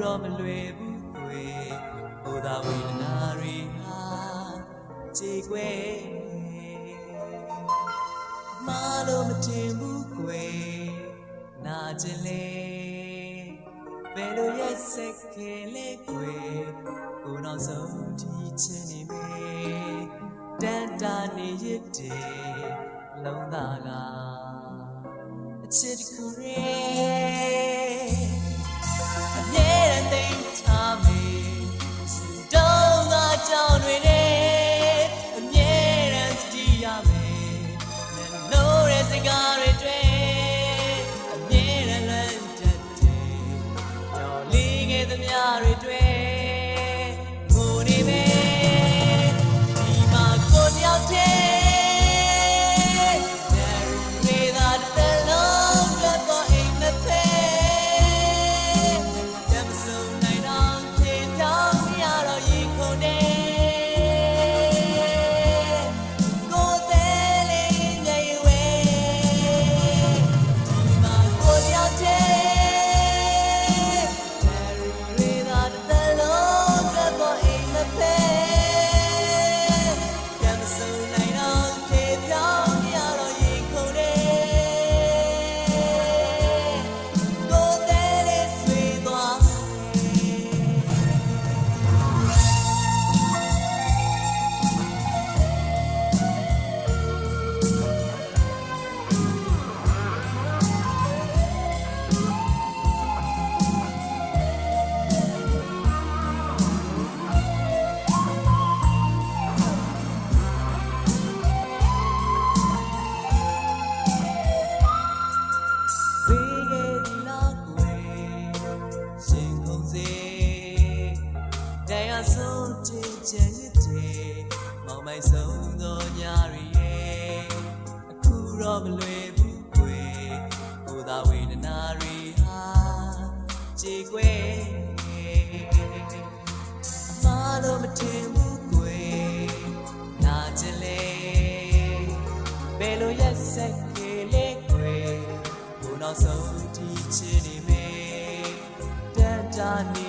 တော့မလွယ်ဘူးကွယ်ကိုယ်သာဝေဒနာတွေဟာကြေကွဲမလို့မတင်ဘူးကွယ်နာကျင်လေဘယ်လိုရက်စက်ခင်လဲကွယ်ကိုနောက်ဆုံးဒီချင်နေမေတန်တာနေရတဲ့လုံးသားကအချစ်ကူရဲအမြဲတမ်းသိထားမေတုံးသာကြောင်တွေနဲ့အမြဲတမ်းတည်ရမယ်လို့ရဲ့စကားတွေတွေ့အမြဲတမ်းလမ်းတက်တယ်ညော်လေးငယ်သမျှတွေတွေ့ငိုနေပဲဒီမှာကိုတယောက်တည်းဆုံးချင်ချင်ရတဲ့မောင်မိုင်ဆုံးသောညရီရဲ့အခုတော့မလွယ်ဘူးကွယ်ကိုယ်သာဝေဒနာတွေဟာကြေကွဲမလို့မတင်ဘူးကွယ်နာကျင်လေဘယ်လိုရက်စက်ကေလေကွယ်ကိုနောက်ဆုံးဒီချစ်နေမေတန်တာနေ